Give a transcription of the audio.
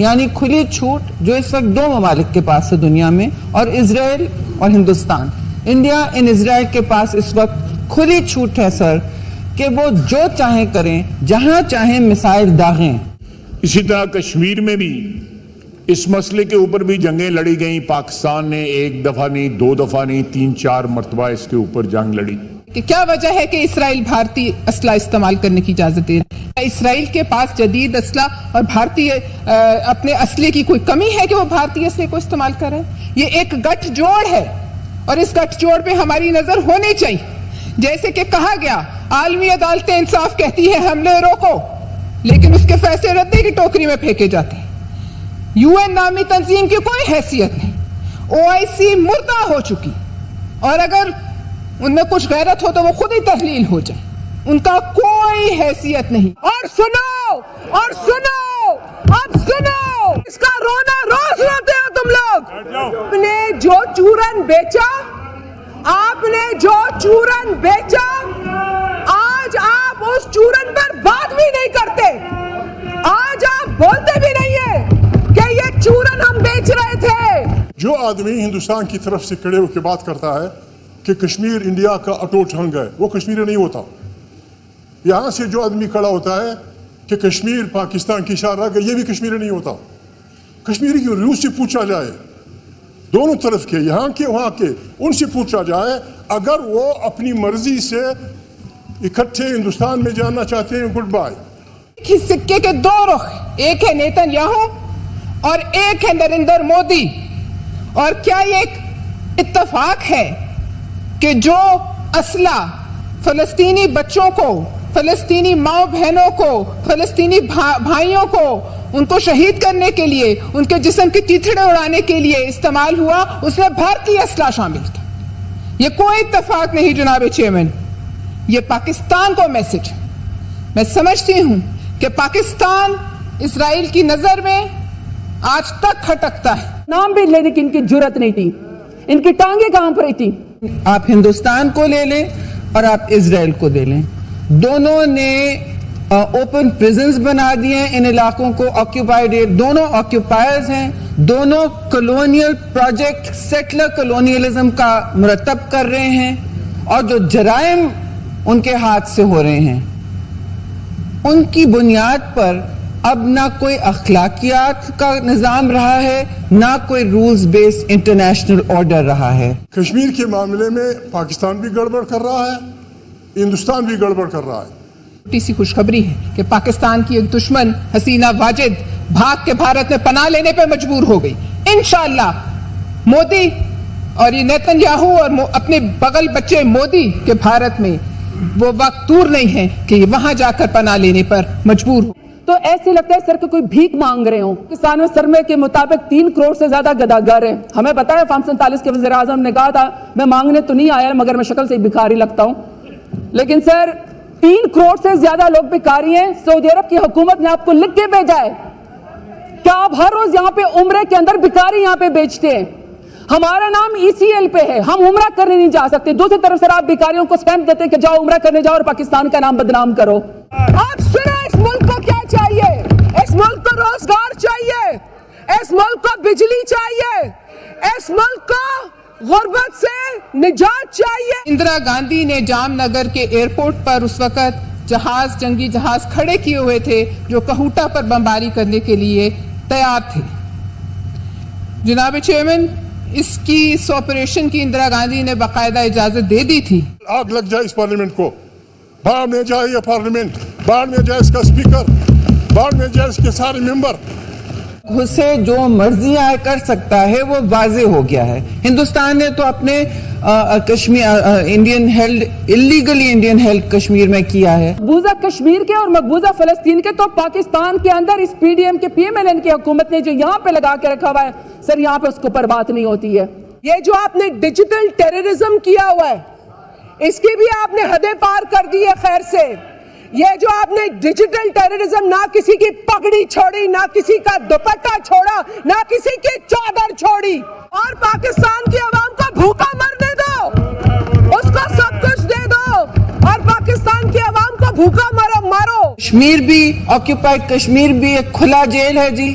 یعنی کھلی چھوٹ جو اس وقت دو ممالک کے پاس ہے دنیا میں، اور اسرائیل اور ہندوستان. انڈیا ان اسرائیل کے پاس اس وقت کھلی چھوٹ ہے سر کہ وہ جو چاہیں کریں، جہاں چاہیں میسائل داغیں. اسی طرح کشمیر میں بھی اس مسئلے کے اوپر بھی جنگیں لڑی گئیں. پاکستان نے ایک دفعہ نہیں، دو دفعہ نہیں، 3-4 مرتبہ اس کے اوپر جنگ لڑی. کہ کیا وجہ ہے کہ اسرائیل بھارتی اسلحہ استعمال کرنے کی اجازت دے رہا ہے؟ اسرائیل کے پاس جدید اسلحہ اور بھارتی اپنے اسلحے کی کوئی کمی ہے کہ وہ بھارتی اسلحے کو استعمال کر رہے ہیں؟ یہ ایک گٹھ جوڑ ہے اور اس گٹھ جوڑ پہ ہماری نظر ہونی چاہیے. جیسے کہ کہا گیا عالمی عدالت انصاف کہتی ہے حملے روکو، لیکن اس کے فیصلے ردے کی ٹوکری میں پھینکے جاتے ہیں. UN نامی تنظیم کی کوئی حیثیت نہیں. OIC مردہ ہو چکی، اور اگر ان میں کچھ غیرت ہو تو وہ خود ہی تحلیل ہو جائے. ان کا کوئی حیثیت نہیں. اور سنو اب سنو، اس کا رونا روز روتے ہو تم لوگ. آپ نے جو چورن بیچا آج آپ اس چورن پر بات بھی نہیں کرتے. آج آپ بولتے بھی نہیں ہیں کہ یہ چورن ہم بیچ رہے تھے. جو آدمی ہندوستان کی طرف سے کھڑے ہو کے بات کرتا ہے کہ کشمیر انڈیا کا اٹوٹ انگ ہے، وہ کشمیری نہیں ہوتا. یہاں سے جو آدمی کھڑا ہوتا ہے کہ کشمیر پاکستان کی شاہ راہ، یہ بھی کشمیری نہیں ہوتا. کشمیری کی روس سے پوچھا جائے، دونوں طرف کے، یہاں کے وہاں کے، ان سے پوچھا جائے، اگر وہ اپنی مرضی سے اکٹھے ہندوستان میں جانا چاہتے ہیں، گڈ بائے. ایک سکے کے دو رخ، ایک ہے نیتن یاہو اور ایک ہے نریندر مودی. اور کیا یہ ایک اتفاق ہے کہ جو اسلحہ فلسطینی بچوں کو، فلسطینی ماؤں بہنوں کو، فلسطینی بھائیوں کو، ان کو شہید کرنے کے لیے، ان کے جسم کے چیتھڑے اڑانے کے لیے استعمال ہوا، اس میں بھارتی اسلحہ شامل تھا. یہ کوئی اتفاق نہیں جناب چیئرمین، یہ پاکستان کو میسج. میں سمجھتی ہوں کہ پاکستان اسرائیل کی نظر میں آج تک کھٹکتا ہے. نام بھی لینے کی ان کی جرت نہیں تھی، ان کی ٹانگیں کہاں پر تھی. آپ ہندوستان کو لے لیں اور آپ اسرائیل کو دے لیں، دونوں نے اوپن پریزنز بنا دیے ہیں ان علاقوں کو. آکیوپائڈ، دونوں آکیوپائرز ہیں، دونوں کلونیل پروجیکٹ، سیٹلر کلونیلزم کا مرتب کر رہے ہیں، اور جو جرائم ان کے ہاتھ سے ہو رہے ہیں ان کی بنیاد پر اب نہ کوئی اخلاقیات کا نظام رہا ہے، نہ کوئی رولز بیس انٹرنیشنل آرڈر رہا ہے. کشمیر کے معاملے میں پاکستان بھی گڑبڑ کر رہا ہے، ہندوستان بھی گڑبڑ کر رہا ہے. چھوٹی سی خوشخبری ہے کہ پاکستان کی ایک دشمن حسینہ واجد بھاگ کے بھارت میں پناہ لینے پہ مجبور ہو گئی. انشاءاللہ مودی اور یہ نیتن یاہو اور اپنے بغل بچے مودی کے بھارت میں وہ وقت دور نہیں ہے کہ وہاں جا کر پناہ لینے پر مجبور ہو. تو ایسے لگتا ہے سر کہ کوئی بھیک مانگ رہے ہوں. پاکستان میں سرمے کے مطابق 3 کروڑ سے زیادہ گداگر ہیں. ہمیں پتا ہے فارم 47 کے وزیر اعظم نے کہا تھا میں مانگنے تو نہیں آیا مگر میں شکل سے بھکاری لگتا ہوں. لیکن سر 3 کروڑ سے زیادہ لوگ بھکاری ہیں. سعودی عرب کی حکومت نے آپ کو لکھ کے بھیجا ہے کہ آپ ہر روز یہاں پہ عمرے کے اندر بھکاری یہاں پہ بیچتے ہیں. ہمارا نام ECL پہ ہے، ہم عمرہ کرنے نہیں جا سکتے. دوسری طرف سر آپ بھکاریوں کو سٹیمپ دیتے کہ جاؤ عمرہ کرنے جاؤ اور پاکستان کا نام بدنام کرو. آپ سنیں اس ملک کو کیا چاہیے؟ اس ملک کو روزگار چاہیے، اس ملک کو بجلی چاہیے، اس ملک کو غربت سے نجات چاہیے. اندرا گاندھی نے جام نگر کے ایئرپورٹ پر اس وقت جنگی جہاز کھڑے کیے ہوئے تھے جو کہوٹا پر بمباری کرنے کے لیے تیار تھے. جناب چیئرمین، اس آپریشن کی اندرا گاندھی نے باقاعدہ اجازت دے دی تھی. آگ لگ جائے اس پارلیمنٹ کو، باہر میں جائے یہ پارلیمنٹ، باہر میں جائے اس کا اسپیکر، باہر میں جائے اس کے سارے ممبر. اسے جو مرضی کر سکتا ہے وہ واضح ہو گیا ہے. ہندوستان نے تو اپنے انڈین ہیلڈ کشمیر میں کیا ہے. مقبوضہ کشمیر کے اور مقبوضہ فلسطین کے تو پاکستان کے اندر اس PDM کے PMLN کی حکومت نے جو یہاں پہ لگا کے رکھا ہوا ہے سر، یہاں پہ اس کے اوپر بات نہیں ہوتی ہے. یہ جو آپ نے ڈیجیٹل ٹیررزم کیا ہوا ہے اس کی بھی آپ نے حدیں پار کر دی ہے. خیر سے یہ جو آپ نے ڈیجیٹل ٹیررزم، نہ کسی کی پگڑی چھوڑی، نہ کسی کا دوپٹہ چھوڑا، نہ کسی کی چادر چھوڑی، اور پاکستان کی عوام کو بھوکا مرنے دو، اس کو سب کچھ دے دو اور پاکستان کی عوام کو بھوکا مارو. کشمیر بھی آکیوپائڈ کشمیر بھی ایک کھلا جیل ہے جی.